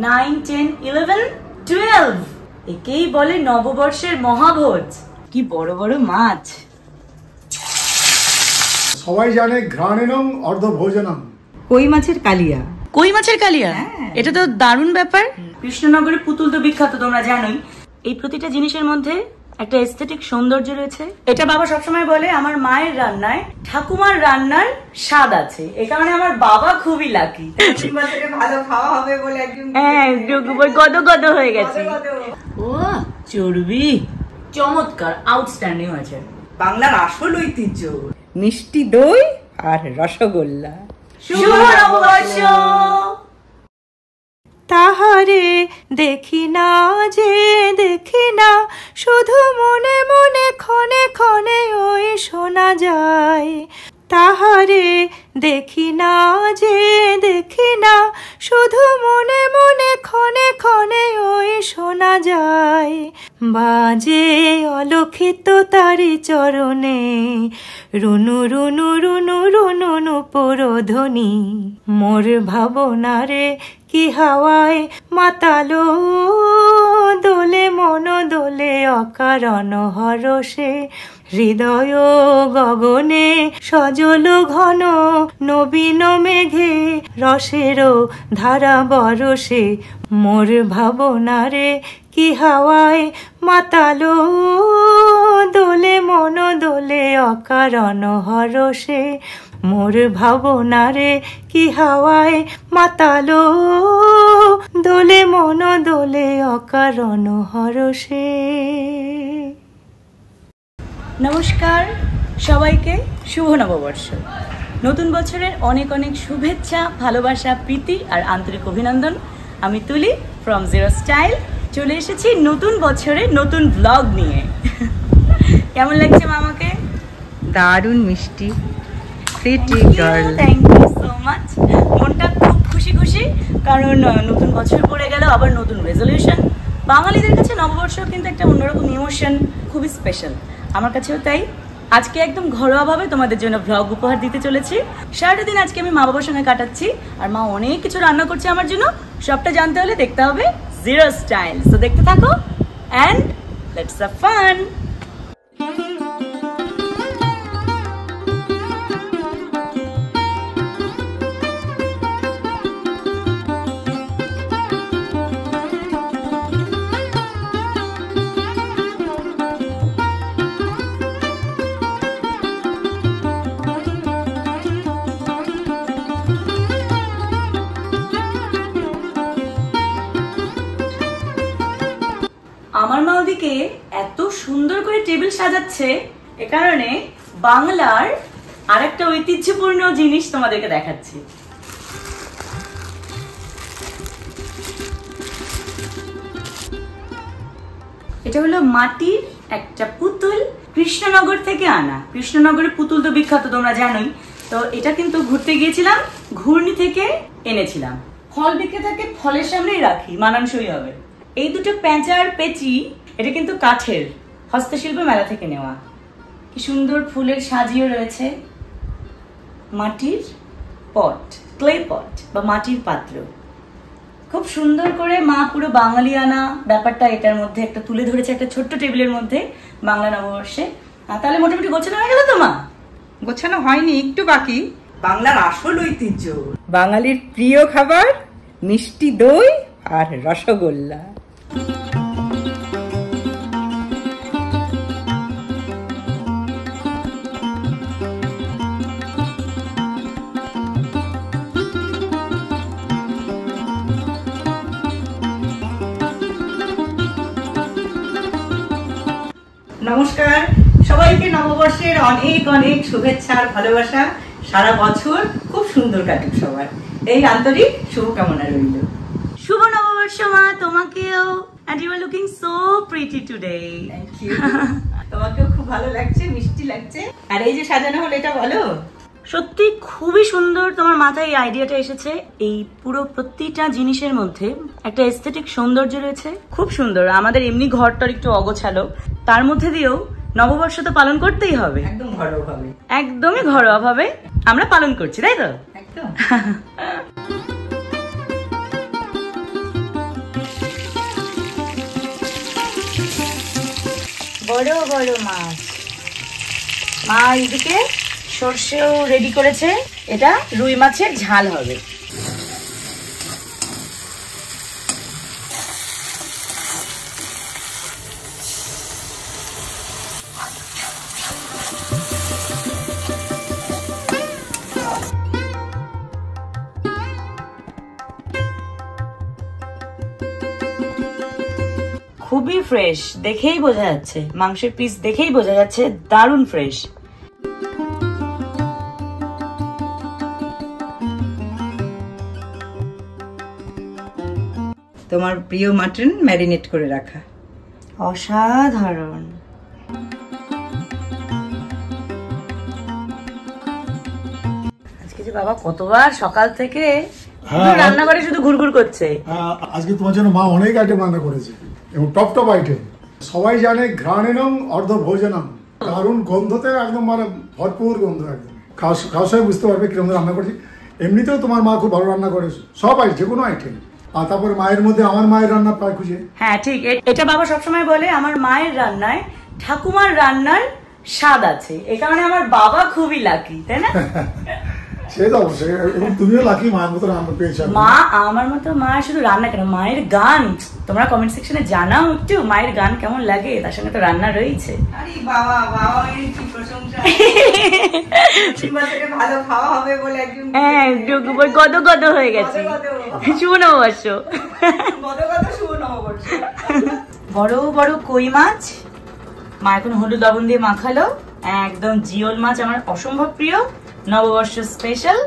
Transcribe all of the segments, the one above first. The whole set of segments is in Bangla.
9, 10, 11, 12 একেই বলে নববর্ষের মহাভোজ। কি বড় বড় মাছ। সবাই জানে ঘ্রাণেনং অর্ধভোজনম। কই মাছের কালিয়া। কই মাছের কালিয়া, এটা তো দারুণ ব্যাপার। কৃষ্ণনগরের পুতুল তো বিখ্যাত, তোমরা জানোই। এই প্রতিটা জিনিসের মধ্যে একটা এস্থেটিক সৌন্দর্য রয়েছে। এটা বাবা সবসময় বলে আমার মায়ের রান্নায় ঠাকুমার রান্নার স্বাদ আছে, এই কারণে আমার বাবা খুবই লাকি। ভালো খাওয়া হবে বলে একদম গদ গদ হয়ে গেছে। ও চর্বি চমৎকার, আউটস্ট্যান্ডিং হয়েছে। বাংলার আসল ঐতিহ্য মিষ্টি দই আর রসগোল্লা। শুভ নববর্ষ। তাহারে দেখি না যে দেখি না, শুধু মনে মনে ক্ষণে ক্ষণে ওই শোনা যায়। তাহারে দেখি না যে দেখি না, শুধু মনে মনে ক্ষণে ক্ষণে ওই শোনা যায়। বাজে অলক্ষিত তারি চরণে রুনু রুনু রুনু রুনু নুপুরধ্বনি। মোর ভাবনারে কি হাওয়ায় মাতালো, দোলে মন দোলে অকারণ হরষে। হৃদয় গগনে সজল ঘন নবীন মেঘে, রসের ধারা বরসে। মোর ভাবনারে কি হাওয়ায় মাতালো, দোলে মন দোলে অকারণ হরষে। মোর ভাবনারে কি হাওয়ায় মাতালো, দোলে মন দোলে অকারণ হরষে। নমস্কার সবাইকে, শুভ নববর্ষ। নতুন বছরের অনেক অনেক শুভেচ্ছা, ভালোবাসা, প্রীতি আর আন্তরিক অভিনন্দন। আমি তুলি ফ্রম জিরো স্টাইল চলে এসেছি নতুন বছরে নতুন ব্লগ নিয়ে। কেমন লাগছে মামাকে? দারুণ মিষ্টি, pretty girl. Thank you so much. মনটা খুব খুশি খুশি, কারণ নতুন বছর পড়ে গেল, আবার নতুন রেজলিউশন। বাঙালিদের কাছে নববর্ষ কিন্তু একটা অন্যরকম ইমোশন, খুবই স্পেশাল। আমার কাছেও তাই। আজকে একদম ঘরোয়াভাবে তোমাদের জন্য ভ্লগ উপহার দিতে চলেছি। সারাটা দিন আজকে আমি মা বাবার সঙ্গে কাটাচ্ছি, আর মা অনেক কিছু রান্না করছে আমার জন্য। সবটা জানতে হলে দেখতে হবে জিরো স্টাইল। সো দেখতে থাকো অ্যান্ড লেটস হ্যাভ ফান। আমার মা ওদিকে এত সুন্দর করে টেবিল সাজাচ্ছে, এ কারণে বাংলার আরেকটা ঐতিহ্যপূর্ণ জিনিস তোমাদেরকে দেখাচ্ছি। এটা হলো মাটির একটা পুতুল, কৃষ্ণনগর থেকে আনা। কৃষ্ণনগরের পুতুল তো বিখ্যাত, তোমরা জানোই। তো এটা কিন্তু ঘুরতে গিয়েছিলাম, ঘূর্ণি থেকে এনেছিলাম। ফল বিক্রেতাকে ফলের সামনেই রাখি, মানানসই হবে। এই দুটো পেঁচার পেঁচি, এটা কিন্তু কাঠের, হস্তশিল্প মেলা থেকে নেওয়া। কি সুন্দর ফুলের সাজিও রয়েছে। মাটির পট, ক্লে পট বা মাটির পাত্র, খুব সুন্দর করে মা পুরো বাঙালিয়ানা ব্যাপারটা এটার মধ্যে একটা তুলে ধরেছে, একটা ছোট্ট টেবিলের মধ্যে বাংলা নববর্ষে। তাহলে মোটামুটি গোছানো হয়ে গেল তো মা? গোছানো হয়নি, একটু বাকি। বাংলার আসল ঐতিহ্য, বাঙালির প্রিয় খাবার মিষ্টি দই আর রসগোল্লা। নমস্কার সবাইকে, নববর্ষের অনেক অনেক শুভেচ্ছা আর ভালোবাসা। সারা বছর খুব সুন্দর কাটুক সবার, এই আন্তরিক শুভকামনা রইল। শুভ নববর্ষ মা তোমাকেও। and you are looking so pretty today. Thank you. তোমাকেও খুব ভালো লাগছে, মিষ্টি লাগছে। আর এই যে সাজানো হলো, এটা বলো। সত্যি খুবই সুন্দর, তোমার মাথায় এই আইডিয়াটা এসেছে। এই পুরো প্রতিটা জিনিসের মধ্যে একটা এস্থেটিক সৌন্দর্য রয়েছে, খুব সুন্দর। আমাদের এমনি ঘরটার একটু অগোছালো, তার মধ্যে দিয়েও নববর্ষ তো পালন করতেই হবে। একদম ঘরোয়া ভাবে, একদমই ঘরোয়া ভাবে আমরা পালন করছি, তাই তো? একদম। বড় বড় মাছ। মা এদিকে সর্ষেও রেডি করেছে, এটা রুই মাছের ঝাল হবে। খুবই ফ্রেশ, দেখেই বোঝা যাচ্ছে, মাংসের পিস দেখেই বোঝা যাচ্ছে দারুণ ফ্রেশ। তোমার প্রিয় মাটন ম্যারিনেট করে রাখা। অসাধারণ। আজকে যে বাবা কতবার সকাল থেকে রান্নাঘরে শুধু ঘুরঘুর করছে। আজকে তোমার জন্য মা অনেক আইটেম রান্না করেছে এবং টপ টপ আইটেম। সবাই জানে ঘ্রাণেনং অর্ধ ভোজনম, দারুণ গন্ধতে একদম মানে ভরপুর গন্ধ, একদম খাওয়া সবাই বুঝতে পারবে কিরকম রান্না করছি। এমনিতেও তোমার মা খুব ভালো রান্না করে সব আইটেম, যে কোনো আইটেম। আর তারপরে মায়ের মধ্যে আমার মায়ের রান্না প্রায় খুঁজে। হ্যাঁ ঠিক, এটা বাবা সবসময় বলে আমার মায়ের রান্নায় ঠাকুমার রান্নার স্বাদ আছে, এই কারণে আমার বাবা খুবই লাকি, তাই না? সে তো অবশ্যই, এবং তুমিও লাকি মায়ের মতো রান্না পেয়েছো। মা আমার মতো, মা শুধু রান্না কেন, মায়ের গান তোমরা কমেন্ট সেকশনে জানাও একটু, মায়ের গান কেমন লাগে, তার সঙ্গে তো রান্না রয়েছে। আরে বাবা বাবা, এই কি প্রশংসা! ভালো খাওয়া হবে বলে একদম হ্যাঁ গদ গদ হয়ে গেছে। শুভ নববর্ষ। বড় বড় কই মাছ মা এখন হলুদ লবণ দিয়ে মাখালো, একদম জিওল মাছ, আমার অসম্ভব প্রিয়, নববর্ষ স্পেশাল।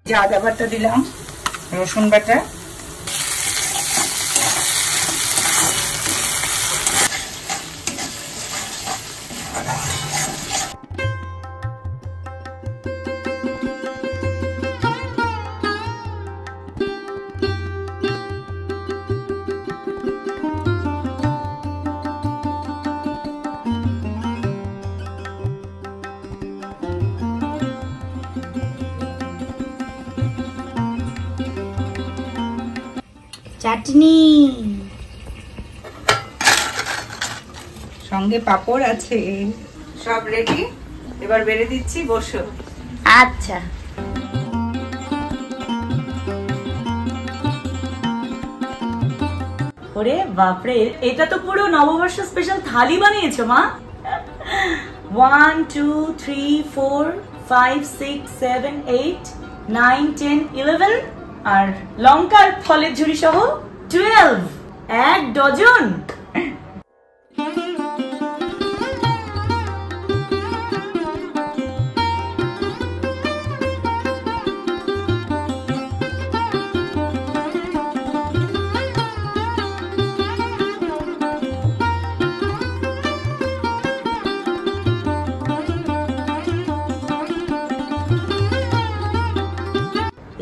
যা আদা বাটা দিলাম, রসুন বাটা, চাটনি, সঙ্গে পাপড় আছে, সব রেডি। এবার বেড়ে দিচ্ছি, বসো। আচ্ছা। ওরে বাপরে, এটা তো পুরো নববর্ষ স্পেশাল থালি বানিয়েছো মা। 1 2 3 4 5 6 7 8 9 10 11 আর লঙ্কার ফলের ঝুড়ি সহ 12, 1 ডজন।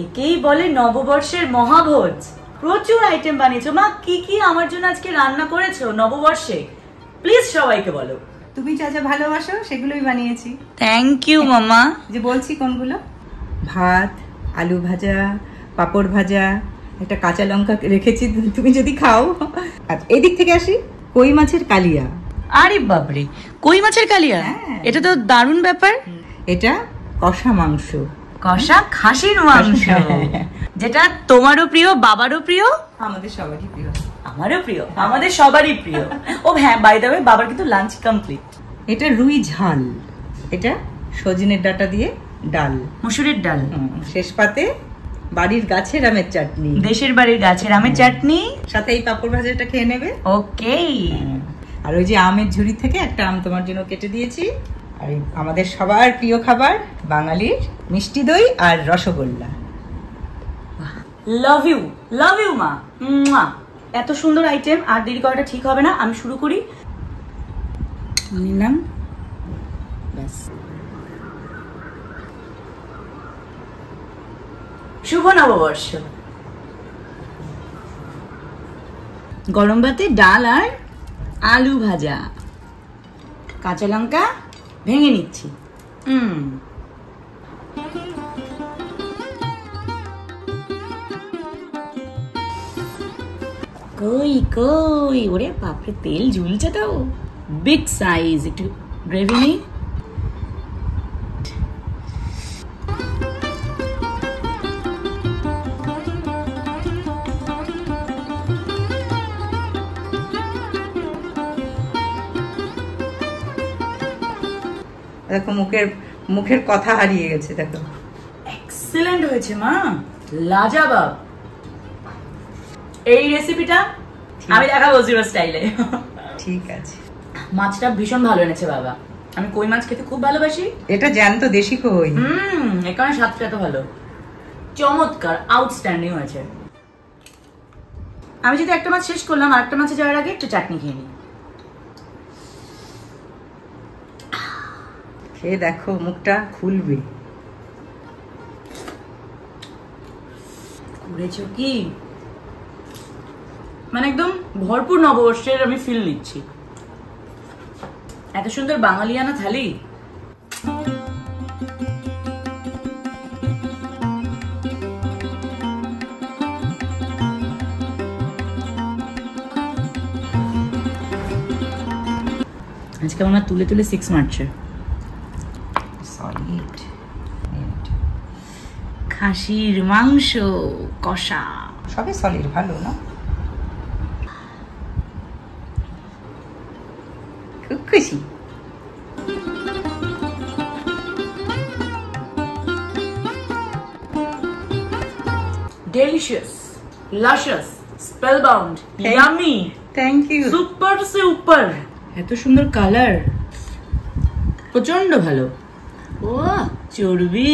একেই বলে নববর্ষের মহাভোজ। প্রচুর আইটেম বানিয়েছো মা, কি কি আমার জন্য আজকে রান্না করেছো নববর্ষে, প্লিজ সবাইকে বলো। তুমি যা যা ভালোবাসো সেগুলোই বানিয়েছি। থ্যাংক ইউ মামা। যে বলছি কোনগুলো: ভাত, আলু ভাজা, পাপড় ভাজা, একটা কাঁচা লঙ্কা রেখেছি তুমি যদি খাও। আচ্ছা, এদিক থেকে আসি, কই মাছের কালিয়া। আরে বাপরে, কই মাছের কালিয়া, এটা তো দারুণ ব্যাপার। এটা কষা মাংস, কষা খাসির মাংস, যেটা তোমারও প্রিয়, বাবারও প্রিয়, আমাদের সবারই প্রিয়। আমারও প্রিয়, আমাদের সবারই প্রিয়। ও হ্যাঁ, বাই দ্য ওয়ে বাবার কিন্তু লাঞ্চ কমপ্লিট। এটা রুই ঝাল, এটা সজনের ডাটা দিয়ে ডাল, মুসুরির ডাল। শেষ পাতে বাড়ির গাছের আমের চাটনি, দেশের বাড়ির গাছের আমের চাটনি, সাথে এই পাপড় ভাজাটা খেয়ে নেবে। ওকে। আর ওই যে আমের ঝুড়ি থেকে একটা আম তোমার জন্য কেটে দিয়েছি। আর আমাদের সবার প্রিয় খাবার বাঙালির মিষ্টি দই আর রসগোল্লা। লাভ ইউ মা। এত সুন্দর আইটেম, আর দেরি করাটা ঠিক হবে না, আমি শুরু করি। নিলাম, ব্যাস। শুভ নববর্ষ। গরম ভাতে ডাল আর আলু ভাজা, কাঁচা লঙ্কা ভেঙে নিচ্ছি। কই কই, ওরে বাপরে তেল ঝুলছে তো, বিগ সাইজ। একটু গ্রেভি নেই। দেখো মুখের কথা হারিয়ে গেছে। দেখো এক্সেলেন্ট হয়েছে মা, লাজবাব। এই রেসিপিটা আমি দেখাবো জিরো স্টাইলে। ঠিক আছে। মাছটা ভীষণ ভালো এনেছে বাবা, আমি কই মাছ খেতে খুব ভালোবাসি। এটা জ্যান্ত দেশি কই। এই কারণে স্বাদটা এত ভালো, চমৎকার, আউটস্ট্যান্ডিং হয়েছে। আমি যদি একটা মাছ শেষ করলাম, আরেকটা মাছে যাওয়ার আগে একটু চাটনি খেয়ে নিই। খেয়ে দেখো, মুখটা খুলবে। করেছো কি, মানে একদম ভরপুর নববর্ষের আমি ফিল নিচ্ছি। এত সুন্দর বাঙালিয়ানা থালি। আজকে আমার তুলে তুলে 6 মারছে। সলিড খাসির মাংস কষা, সবই সলিড, ভালো না? খুব খুশি। delicious, luscious, spellbound, yummy, thank you. Super super. এত সুন্দর কালার, প্রচন্ড ভালো। ও চর্বি,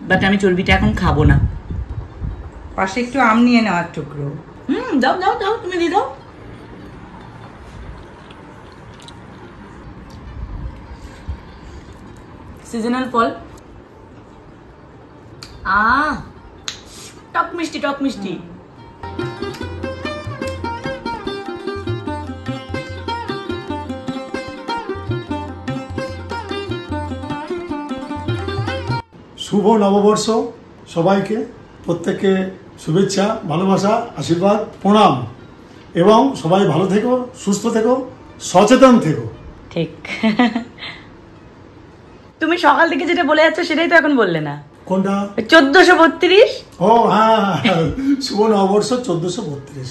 বাট আমি চর্বিটা এখন খাবো না। পাশে একটু আম নিয়ে নাও, এক টুকরো। দাও দাও দাও, তুমি দিয়ে দাও। সিজনাল ফল, টক মিষ্টি টক মিষ্টি। শুভ নববর্ষ সবাইকে, প্রত্যেককে শুভেচ্ছা, ভালোবাসা, আশীর্বাদ, প্রণাম। এবং সবাই ভালো থেকো, সুস্থ থেকো, সচেতন থেকো। ঠিক। তুমি সকাল থেকে যেটা বলে যাচ্ছ সেটাই তো এখন বললে না। কোনটা? 1432। ও হ্যাঁ, শুভ নববর্ষ 1432।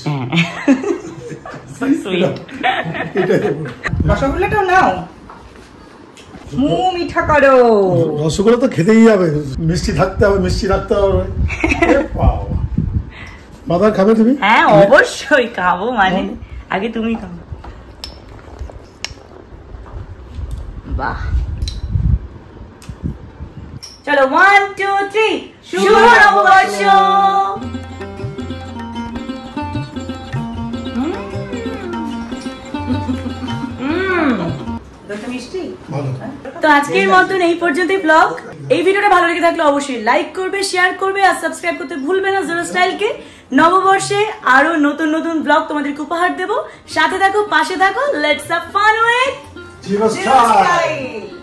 রসগোল্লাটাও নাও, মুখ মিঠা করো। রসগোল্লা তো খেতেই যাবে, মিষ্টি থাকতে হবে, মিষ্টি রাখতে হবে। বাদার খাবে তুমি? হ্যাঁ অবশ্যই খাবো, মানে আগে তুমি খাও। বাহ, চলো 1 2 3, শুভ নববর্ষ। তো আজকের মতন এই পর্যন্তই ব্লগ। এই ভিডিওটা ভালো লেগে থাকলে অবশ্যই লাইক করবে, শেয়ার করবে আর সাবস্ক্রাইব করতে ভুলবে না জিরো স্টাইলকে। নববর্ষে আরো নতুন নতুন ব্লগ তোমাদেরকে উপহার দেবো। সাথে থাকো, পাশে থাকো। Let's have fun with zero style.